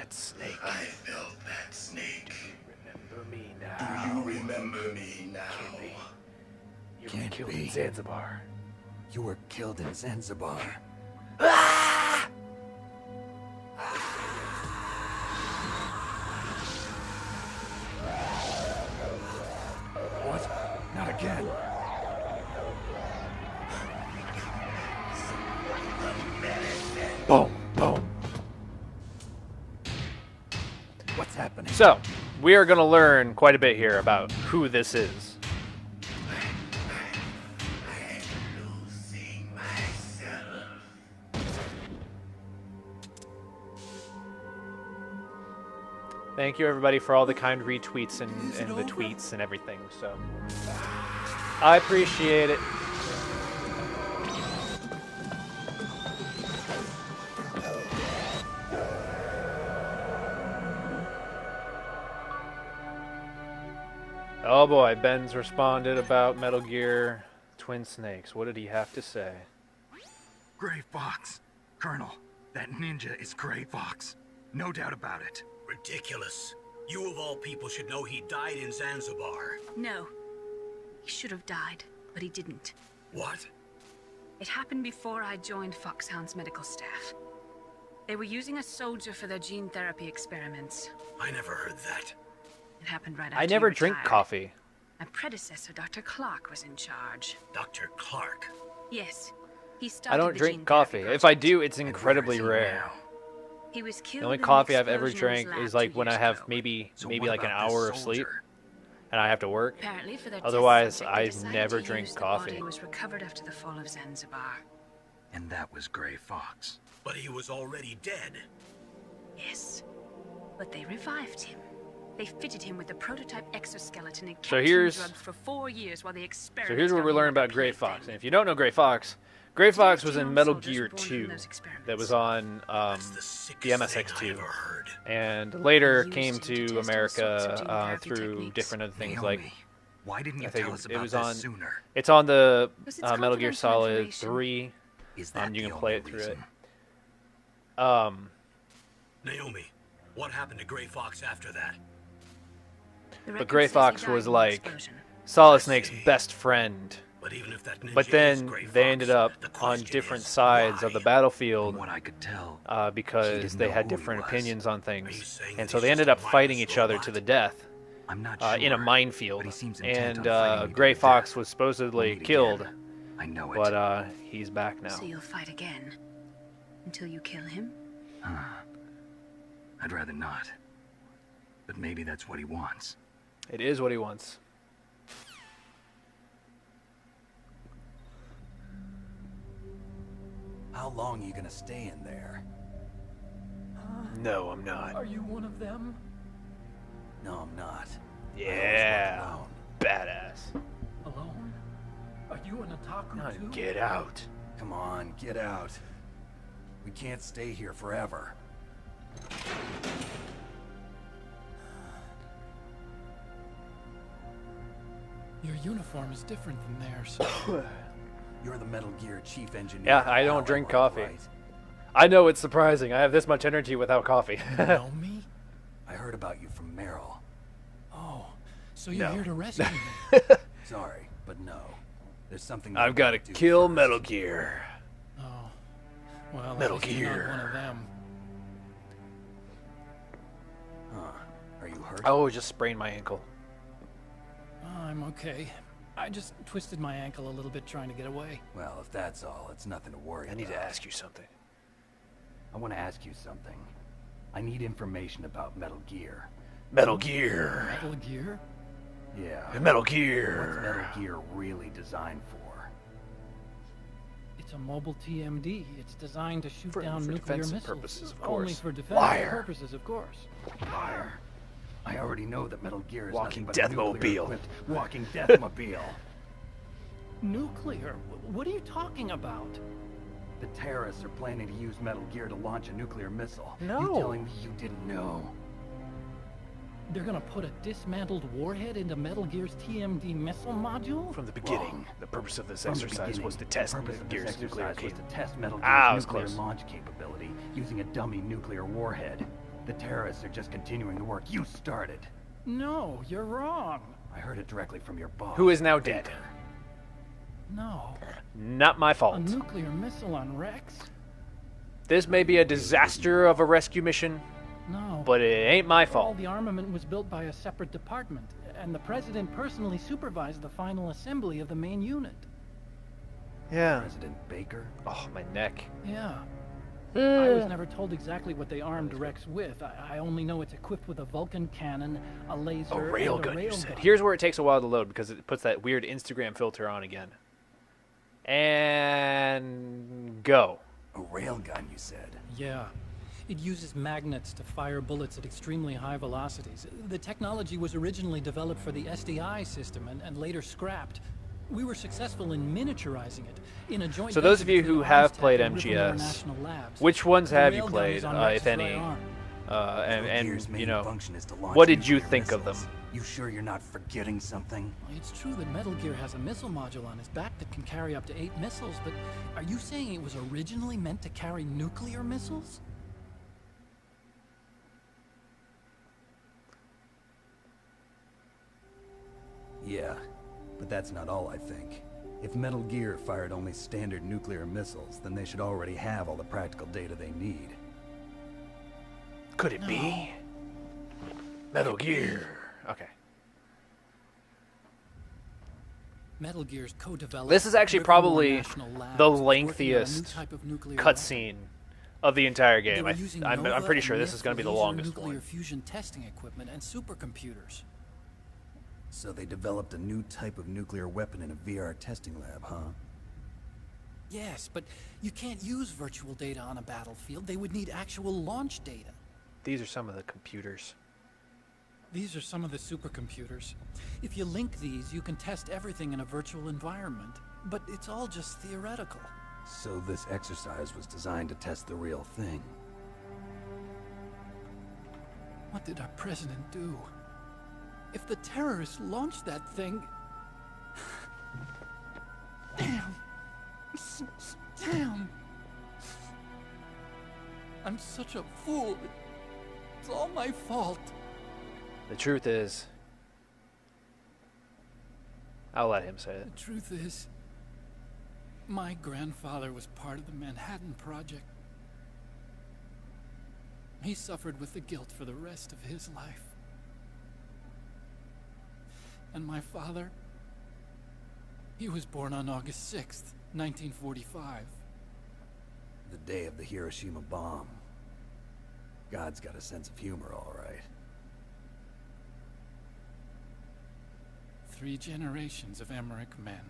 that snake. I felt that snake. Remember me now. Do you remember me now? You were killed in Zanzibar. You were killed in Zanzibar. Ah! What? Not again. Boom, boom. What's happening? So, we are going to learn quite a bit here about who this is. I'm losing myself. Thank you, everybody, for all the kind retweets and the tweets and everything. So, I appreciate it. Oh boy, Ben's responded about Metal Gear Twin Snakes. What did he have to say? Gray Fox. Colonel, that ninja is Gray Fox. No doubt about it. Ridiculous. You of all people should know he died in Zanzibar. No. He should have died, but he didn't. What? It happened before I joined Foxhound's medical staff. They were using a soldier for their gene therapy experiments. I never heard that. It happened right after I never you drink retired. coffee. My predecessor, Dr. Clark, was in charge. Dr. Clark? Yes. He started I don't the drink gene coffee. therapy If I project. do, it's incredibly And where is he rare. now? He was killed The only in an coffee I've ever explosion in his drank lab is like 2 when I years have ago. maybe So like what an about this hour of sleep soldier? and I have to work. Apparently, for their test Otherwise, subject, they I decided never to drink use the coffee. body was recovered after the fall of Zanzibar. And that was Gray Fox. But he was already dead. Yes. But they revived him. They fitted him with a prototype exoskeleton and kept So here's- him drugged for 4 years while they So experimented. here's what we learn about Gray Fox. And if you don't know Gray Fox was in Metal Gear 2 that was on That's the the sickest thing I MSX2. ever heard. And later Used came him to to test all sorts of America gene therapy through techniques. different other things Naomi, like why didn't you I think tell us it about was this on- sooner? it's on the Because it's Metal Gear confidential Solid information. 3. Is that You the can play only it through it. reason? Naomi, what happened to Gray Fox after that? The But record Gray says he Fox died was in the like explosion. Solid I Snake's see. best friend. But even if that ninja But is then Gray they Fox, ended up the on question different is, sides of why? the battlefield From what I could tell, because didn't they know had who he different was. opinions on Are you things. saying And that so he's they ended just up a fighting mindless each other robot? to the death I'm not sure. in a minefield. but he seems intent And on fighting me Gray to the Fox death. was We'll supposedly meet killed, again. I know it. but he's back now. So you'll fight again? Until you kill him? I'd rather not. But maybe that's what he wants. It is what he wants. How long are you gonna stay in there? No, I'm not. Are you one of them? No, I'm not. Yeah, badass. Alone? Are you an otaku Now too? get out. Come on, get out. We can't stay here forever. Your uniform is different than theirs. You're the Metal Gear chief engineer. Yeah, I don't drink coffee. I know it's surprising. I have this much energy without coffee. You know me? I heard about you from Meryl. Oh, so you're No. here to rescue me? Sorry, but no. There's something I've got to do kill first. Metal Gear. Oh, well, at Metal least you're Gear. not one of them. Huh. Are you hurt? Oh, just sprained my ankle. I'm okay. I just twisted my ankle a little bit trying to get away. Well, if that's all, it's nothing to worry I need to about. ask you something. I want to ask you something. I need information about Metal Gear. Metal Gear. Metal Gear? Yeah. Metal What's Gear. Metal Gear really designed for? It's a mobile TMD. It's designed to shoot For down nuclear defensive missiles. purposes, of Only course. for defensive Liar. purposes, of course. Liar. I already know that Metal Gear is Walking nothing but a Deathmobile. nuclear-equipped walking Deathmobile. Nuclear? What are you talking about? The terrorists are planning to use Metal Gear to launch a nuclear missile. No. You telling me you didn't know? They're gonna put a dismantled warhead into Metal Gear's TMD missile module? From the beginning, Wrong. the purpose of this From the exercise beginning, was to the test purpose Metal of this Gear's nuclear exercise was capability. to test Metal Ah, it Gear's was nuclear close. launch capability using a dummy nuclear warhead. The terrorists are just continuing the work you started. No, you're wrong. I heard it directly from your boss. Who is now dead. No. Not my A fault. nuclear missile on Rex? This may be a disaster of a rescue mission, No. but it ain't my All fault. the armament was built by a separate department, and the president personally supervised the final assembly of the main unit. Yeah. President Baker? Oh, my neck. Yeah. I was never told exactly what they armed Rex with. I only know it's equipped with a Vulcan cannon, a laser, A and railgun, you said. Here's where it takes a while to load because it puts that weird Instagram filter on again. And go. A railgun, you said? Yeah. It uses magnets to fire bullets at extremely high velocities. The technology was originally developed for the SDI system and later scrapped. We were successful in miniaturizing it in a joint. So those of you venture who between have Armstech played and Ripple MGS, National Labs. which ones The have you railgun played, is on Rex's if any? right arm. Gear's And main you know, function is to launch what did you nuclear think of them? missiles. You sure you're not forgetting something? It's true that Metal Gear has a missile module on his back that can carry up to 8 missiles, but are you saying it was originally meant to carry nuclear missiles? Yeah, but that's not all I think. If Metal Gear fired only standard nuclear missiles, then they should already have all the practical data they need. Could it be? Metal Gear. Okay. Metal Gear's co-developed. This is actually Ripple probably National Labs the is working on a new lengthiest type of nuclear weapon. cutscene of the entire They game. were using I'm Nova pretty and sure this Myth is going to be the laser longest nuclear one. fusion testing equipment and supercomputers. So they developed a new type of nuclear weapon in a VR testing lab, huh? Yes, but you can't use virtual data on a battlefield. They would need actual launch data. These are some of the computers. These are some of the supercomputers. If you link these, you can test everything in a virtual environment. But it's all just theoretical. So this exercise was designed to test the real thing. What did our president do? If the terrorists launched that thing... Damn. Damn. I'm such a fool. It's all my fault. The truth is, I'll let him say it. The truth is, my grandfather was part of the Manhattan Project. He suffered with the guilt for the rest of his life. And my father, he was born on August 6th, 1945. The day of the Hiroshima bomb. God's got a sense of humor, all right. 3 generations of Emmerich men.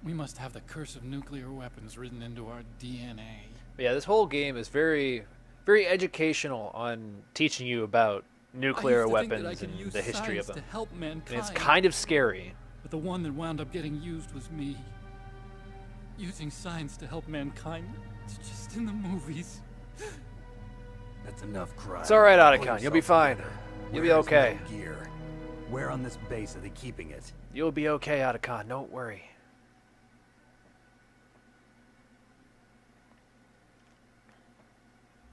We must have the curse of nuclear weapons written into our DNA. But yeah, this whole game is very, very educational on teaching you about nuclear weapons and the history of them. To help mankind, And it's kind of scary. but the one that wound up getting used was me. Using science to help mankind. It's just in the movies. That's enough crying. It's all right, Pull Otacon. You'll be yourself fine. together. You'll be Where's okay. Metal Gear? Where on this base are they keeping it? You'll be okay, Otacon. Don't worry.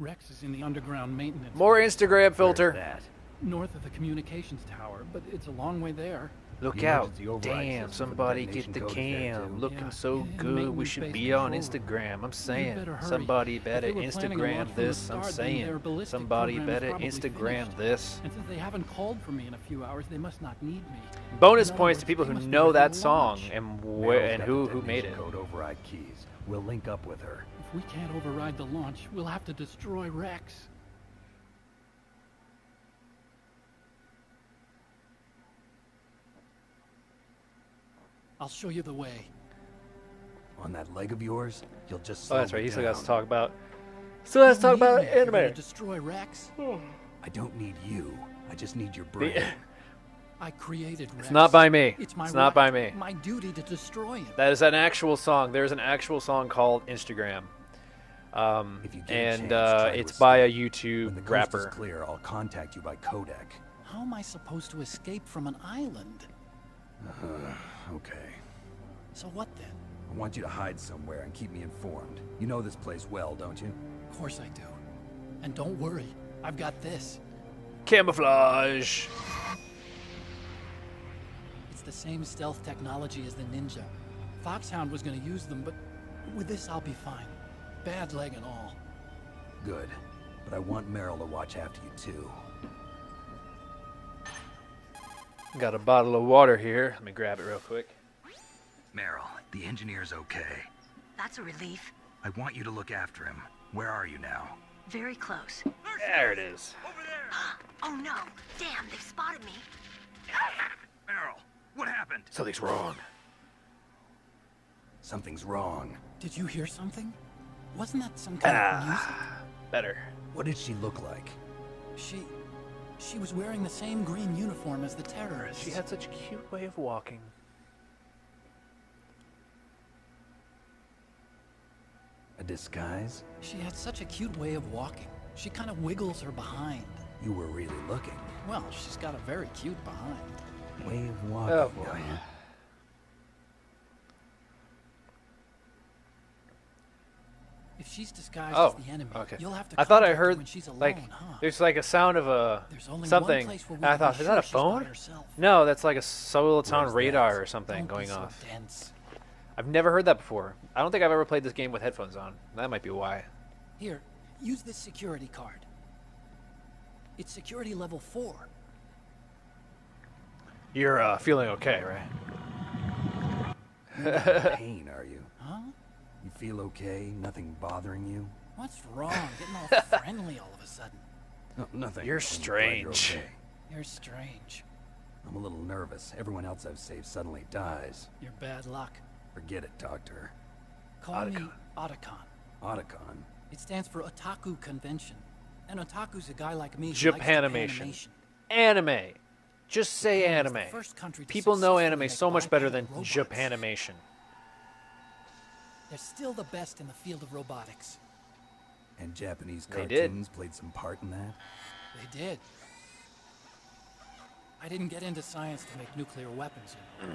Rex is in the underground maintenance. More Instagram filter. Where's that? North of the communications tower, but it's a long way there. Look The out. emergency override Damn, system for somebody detonation get the code is there, cam. too. Looking Yeah, so yeah, good. We maintenance should base be on control room. Instagram. I'm You saying. better hurry. Somebody If better they were planning a launch Instagram from the this. I'm start, then their saying. ballistic Somebody program is better probably Instagram finished. this. And since they haven't called for me in a few hours, they must not need me. Bonus In other points to words, people they who must be know ready that to song launch. and Meryl's and got who the made detonation it. Code override keys. We'll link up with her. If we can't override the launch, we'll have to destroy Rex. I'll show you the way. On that leg of yours, you'll just Oh, that's slow right. me He still got to down. talk about. Still has to talk You need about me if you're gonna anime. Destroy Rex. I don't need you. I just need your brain. I created Rex. It's not by me. It's my It's not by right, me. My duty to destroy him. That is an actual song. There's an actual song called Instagram. If you get a And chance, try to it's by a escape. When YouTube the coast is rapper. clear, I'll contact you by codec. How am I supposed to escape from an island? Okay. So what then? I want you to hide somewhere and keep me informed. You know this place well, don't you? Of course I do. And don't worry, I've got this. Camouflage. It's the same stealth technology as the Ninja. Foxhound was gonna use them, but with this I'll be fine. Bad leg and all. Good. But I want Meryl to watch after you too. Got a bottle of water here. Let me grab it real quick. Meryl, the engineer's okay. That's a relief. I want you to look after him. Where are you now? Very close. There it is. Oh no! Damn, they've spotted me. Meryl, what happened? Something's wrong. Something's wrong. Did you hear something? Wasn't that some kind of music? Better. What did she look like? She was wearing the same green uniform as the terrorists. She had such a cute way of walking. A disguise? She had such a cute way of walking. She kind of wiggles her behind. You were really looking. Well, she's got a very cute behind. Way of walking. Oh boy. If she's disguised Oh, as the enemy, okay. you'll have to I thought I contact her heard when she's alone, like huh? there's like a sound of a There's only something. one place where we And I can thought, be is that a sure she's by phone? herself. No, that's like a Soliton Where's radar that? or something Don't going be so off. dense. I've never heard that before. I don't think I've ever played this game with headphones on. That might be why. Here, use this security card. It's security level 4. You're feeling okay, right? You're not in pain, are you? Huh? You feel okay? Nothing bothering you? What's wrong? Getting all friendly all of a sudden. No, nothing. You're I'm glad strange. You're okay. You're strange. I'm a little nervous. Everyone else I've saved suddenly dies. You're bad luck. Forget it, Doctor. Call me OTACON. OTACON. OTACON? It stands for Otaku Convention. And otaku's a guy like me who likes Japanimation. Anime. Just say Japan is the anime. first country to People know successfully anime make so much better bipedal than robots. Japanimation. They're still the best in the field of robotics. And Japanese They did. cartoons played some part in that? They did. I didn't get into science to make nuclear weapons, you know.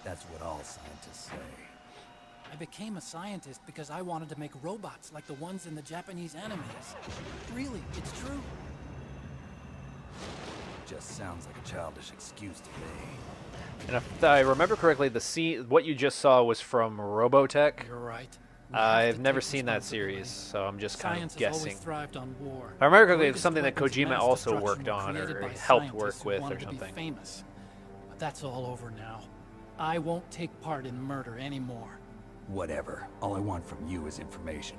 That's what all scientists say. I became a scientist because I wanted to make robots like the ones in the Japanese animes. Really, it's true. Just sounds like a childish excuse to me. And if I remember correctly, the scene, what you just saw was from Robotech. You're right. We have I've to never take seen that responsibility. series, so I'm just kind Science of has always guessing. thrived on war. If I remember correctly, The it was something that latest Kojima weapons of also mass worked destruction on were or created by helped scientists work who with wanted or to be something. famous. But that's all over now. I won't take part in murder anymore. Whatever. All I want from you is information.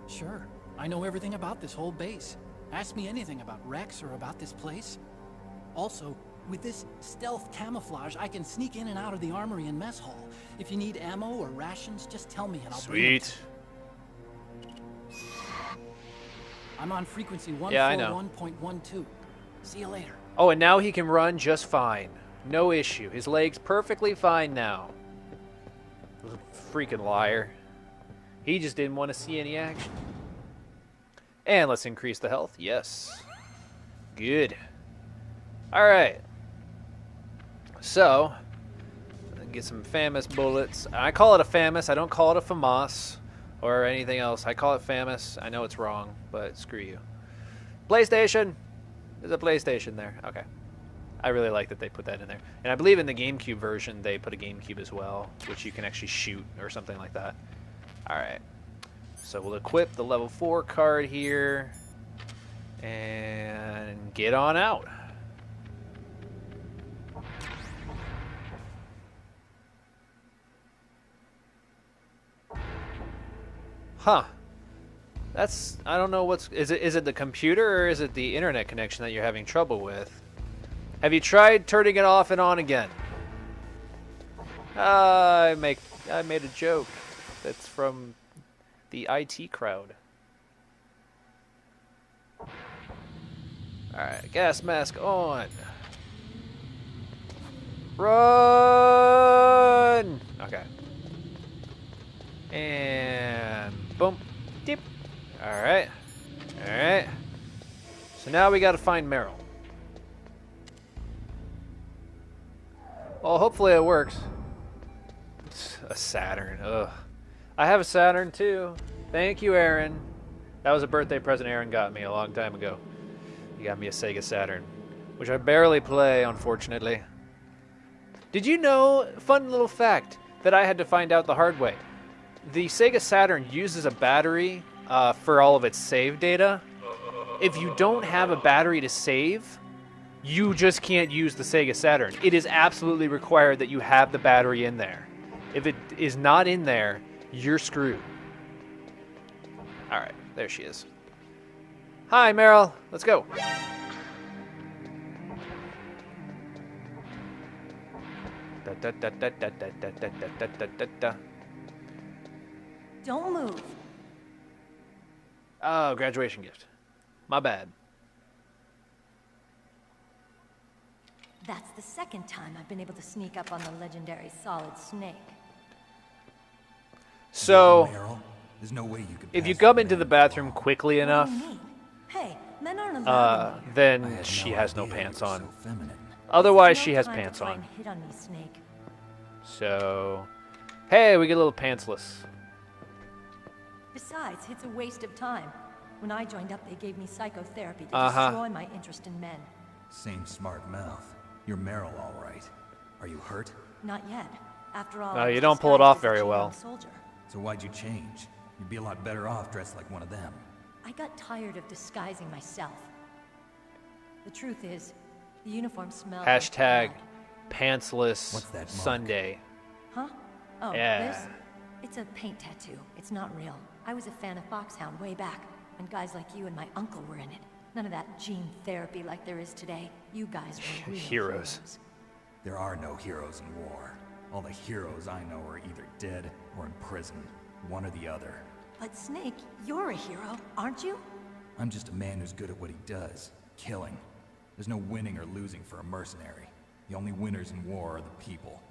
Sure, I know everything about this whole base. Ask me anything about Rex or about this place. Also, with this stealth camouflage, I can sneak in and out of the armory and mess hall. If you need ammo or rations, just tell me and I'll bring them. Sweet. I'm on frequency Yeah, I know. 141.12. See you later. Oh, and now he can run just fine. No issue. His leg's perfectly fine now. Freaking liar. He just didn't want to see any action. And let's increase the health. Yes. Good. Alright. So, get some FAMAS bullets. I call it a FAMAS. I don't call it a FAMAS or anything else. I call it FAMAS. I know it's wrong, but screw you. PlayStation. There's a PlayStation there. Okay. I really like that they put that in there. And I believe in the GameCube version, they put a GameCube as well, which you can actually shoot or something like that. Alright. So we'll equip the level 4 card here. And get on out. Huh. That's, I don't know what's, is it the computer or is it the internet connection that you're having trouble with? Have you tried turning it off and on again? I made a joke. That's from the IT crowd. Alright, gas mask on. Run! Okay. And boom. Dip. Alright. Alright. So now we gotta find Meryl. Well, hopefully it works. It's a Saturn. Ugh. I have a Saturn too. Thank you, Aaron. That was a birthday present Aaron got me a long time ago. He got me a Sega Saturn, which I barely play, unfortunately. Did you know, fun little fact, that I had to find out the hard way? The Sega Saturn uses a battery for all of its save data. If you don't have a battery to save, you just can't use the Sega Saturn. It is absolutely required that you have the battery in there. If it is not in there, you're screwed. Alright, there she is. Hi, Meryl. Let's go. Don't move. Oh, graduation gift. My bad. That's the second time I've been able to sneak up on the legendary Solid Snake. So, Meryl, there's no way you could if you pass come that into the man bathroom along. quickly enough, What do you mean? Hey, men aren't allowed in here. I then had she no has no idea you pants were on. so feminine. Otherwise, No she has time to pants try on. and hit on me, Snake. So, hey, we get a little pantsless. Besides, it's a waste of time. When I joined up, they gave me psychotherapy to Uh-huh. destroy my interest in men. Same smart mouth. You're Meryl, all right. Are you hurt? Not yet. After all, No, I you was don't pull it off disguised as a very well. G1 soldier. So why'd you change? You'd be a lot better off dressed like one of them. I got tired of disguising myself. The truth is, the uniform smelled like Hashtag blood. pantsless What's that mark? Sunday. Huh? Oh, Yeah. this? It's a paint tattoo. It's not real. I was a fan of Foxhound way back, when guys like you and my uncle were in it. None of that gene therapy like there is today. You guys were real Heroes. There are no heroes in war. All the heroes I know are either dead or in prison. One or the other. But Snake, you're a hero, aren't you? I'm just a man who's good at what he does. Killing. There's no winning or losing for a mercenary. The only winners in war are the people.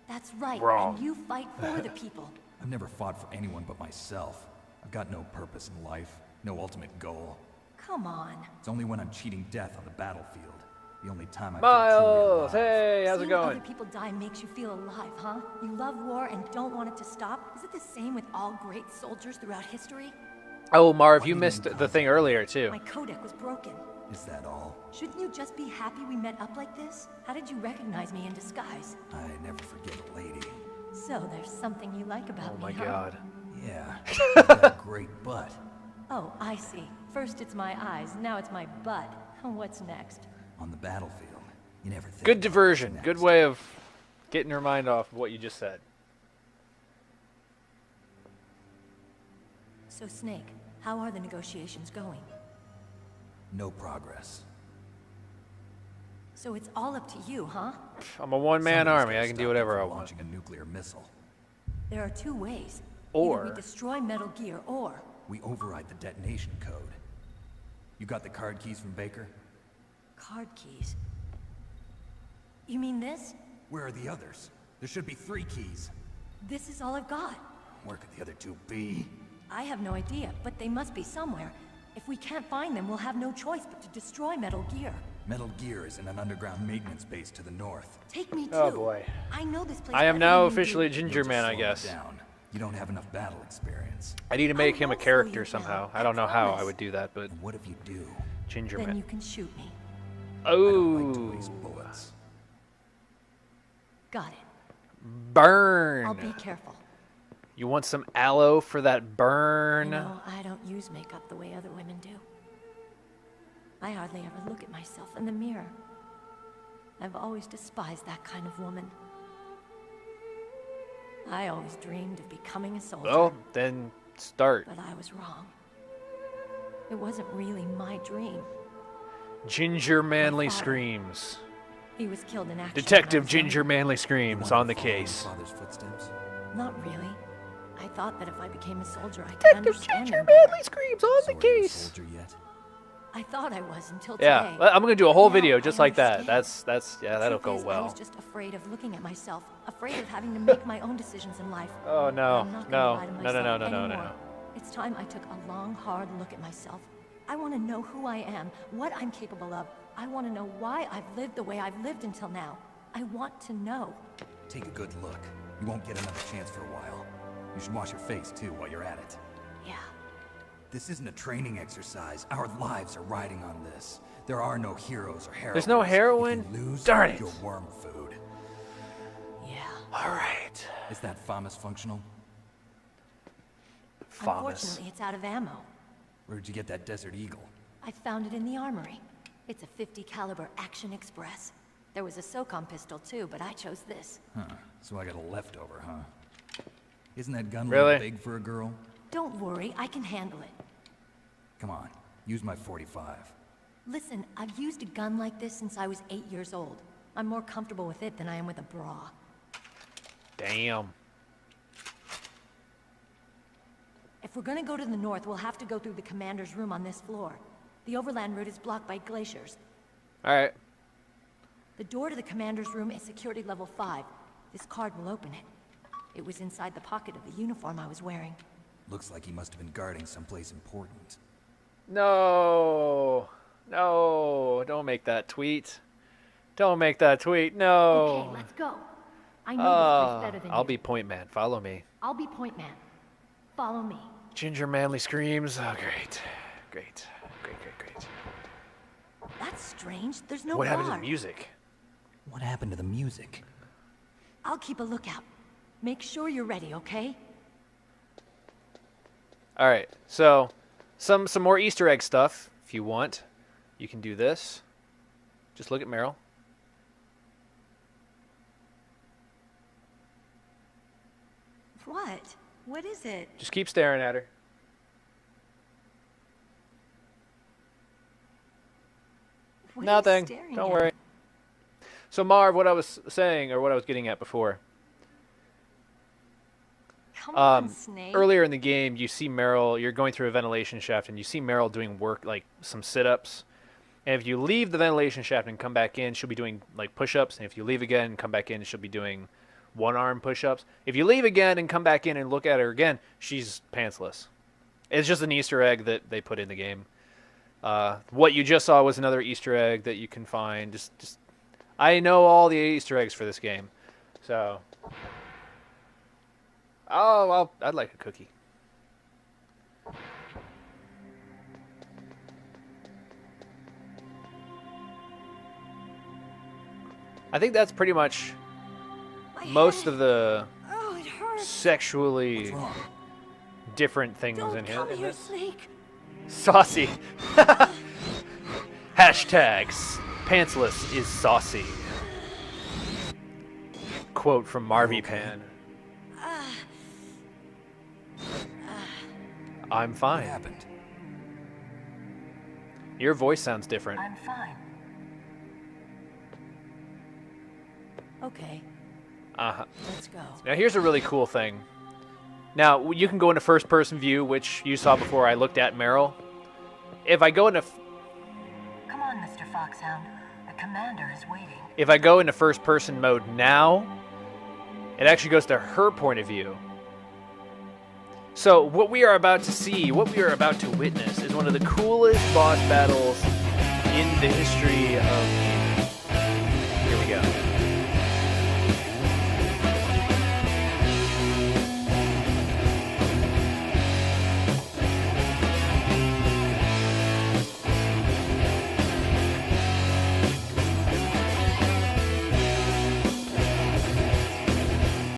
That's right, Wrong. and you fight for the people. I've never fought for anyone but myself. I've got no purpose in life, no ultimate goal. Come on. It's only when I'm cheating death on the battlefield. The only time I feel Miles, truly alive. hey, how's it Seeing going? other people die makes you feel alive, huh? You love war and don't want it to stop? Is it the same with all great soldiers throughout history? Oh, Marv, you Why missed didn't the thing earlier, too. My codec was broken. Is that all? Shouldn't you just be happy we met up like this? How did you recognize me in disguise? I never forget a lady. So there's something you like about Oh me, my huh? god. Yeah, she's got a great butt. Oh, I see. First it's my eyes, now it's my butt. What's next? On the battlefield, you never think Good about diversion. what's Good next. way of getting her mind off of what you just said. So Snake, how are the negotiations going? No progress. So it's all up to you, huh? I'm a one-man Somebody's army. gotta I can stop do them whatever I from want. launching a nuclear missile. There are two ways. Or- Either we destroy Metal Gear, or... We override the detonation code. You got the card keys from Baker? card keys. You mean this? Where are the others? There should be 3 keys. This is all I've got. Where could the other 2 be? I have no idea, but they must be somewhere. If we can't find them, we'll have no choice but to destroy Metal Gear. Metal Gear is in an underground maintenance base to the north. Take me too. Oh, boy. I know this place. I am better now than you officially do. Ginger You'll Man, just I slow it guess. down. You don't have enough battle experience. I need to make him a won't slow character you somehow. down, I don't know how I promise. would do that, but And what if you do? Ginger Then Man. you can shoot me. I don't like to Oh, waste bullets. Got it. burn. I'll be careful. You want some aloe for that burn? You know, I don't use makeup the way other women do. I hardly ever look at myself in the mirror. I've always despised that kind of woman. I always dreamed of becoming a soldier, Well, then start. but I was wrong. It wasn't really my dream. Ginger Manly father. Screams. He was killed in action. Detective when I was Ginger young. Manly You Screams wanted on the to follow in case. your father's footsteps? Not really. I thought that if I became a soldier, I could Detective understand Ginger him better. Manly Screams on So the are you a case. soldier yet? I thought I was until Yeah, today. well, I'm gonna do a whole Now video I just like that. understand. Yeah, The that'll truth go is, I well. was just afraid of looking at myself, afraid of having to make my own decisions in life. Oh no, I'm not no, gonna lie to no, no, myself no, no, no, anymore. no. It's time I took a long, hard look at myself. I want to know who I am, what I'm capable of. I want to know why I've lived the way I've lived until now. I want to know. Take a good look. You won't get another chance for a while. You should wash your face, too, while you're at it. Yeah. This isn't a training exercise. Our lives are riding on this. There are no heroes or heroines. There's no heroine? If you lose, Darn it. you're worm food. Yeah. Alright. Is that FAMAS functional? FAMAS. Unfortunately, it's out of ammo. Where'd you get that Desert Eagle? I found it in the armory. It's a 50 caliber Action Express. There was a SOCOM pistol too, but I chose this. Huh. So I got a leftover, huh? Isn't that gun a Really? little big for a girl? Don't worry, I can handle it. Come on, use my 45. Listen, I've used a gun like this since I was 8 years old. I'm more comfortable with it than I am with a bra. Damn. If we're gonna go to the north, we'll have to go through the commander's room on this floor. The overland route is blocked by glaciers. Alright. The door to the commander's room is security level 5. This card will open it. It was inside the pocket of the uniform I was wearing. Looks like he must have been guarding someplace important. No. No. Don't make that tweet. Don't make that tweet. No. Okay, let's go. I know this place better than I'll you. be point man. Follow me. I'll be point man. Follow me. Ginger manly screams. Oh, great. Great. Great, great, great. That's strange. There's no What happened to the guard. music? What happened to the music? I'll keep a lookout. Make sure you're ready, okay? Alright, so some more Easter egg stuff, if you want. You can do this. Just look at Meryl. What? What is it? Just keep staring at her. What are you Nothing. staring Don't at? worry. So Marv, what I was saying, or what I was getting at before. Come on, Snake. Earlier in the game, you see Meryl, you're going through a ventilation shaft, and you see Meryl doing work, like some sit-ups. And if you leave the ventilation shaft and come back in, she'll be doing like push-ups. And if you leave again and come back in, she'll be doing one-arm push-ups. If you leave again and come back in and look at her again, she's pantsless. It's just an Easter egg that they put in the game. What you just saw was another Easter egg that you can find. Just I know all the Easter eggs for this game. So... Oh, well, I'd like a cookie. I think that's pretty much most of the Oh, it hurts. sexually What's wrong? different things Don't in here. come in here, this. Snake. Saucy. Hashtags. Pantsless is saucy. Quote from Marvy Pan. I'm What fine. happened? Your voice sounds different. I'm fine. Okay, Uh-huh. let's go. Now here's a really cool thing. Now you can go into first-person view, which you saw before I looked at Meryl. If I go into Come on, Mr. Foxhound. The commander is waiting. if I go into first-person mode now, it actually goes to her point of view. So what we are about to see, what we are about to witness, is one of the coolest boss battles in the history of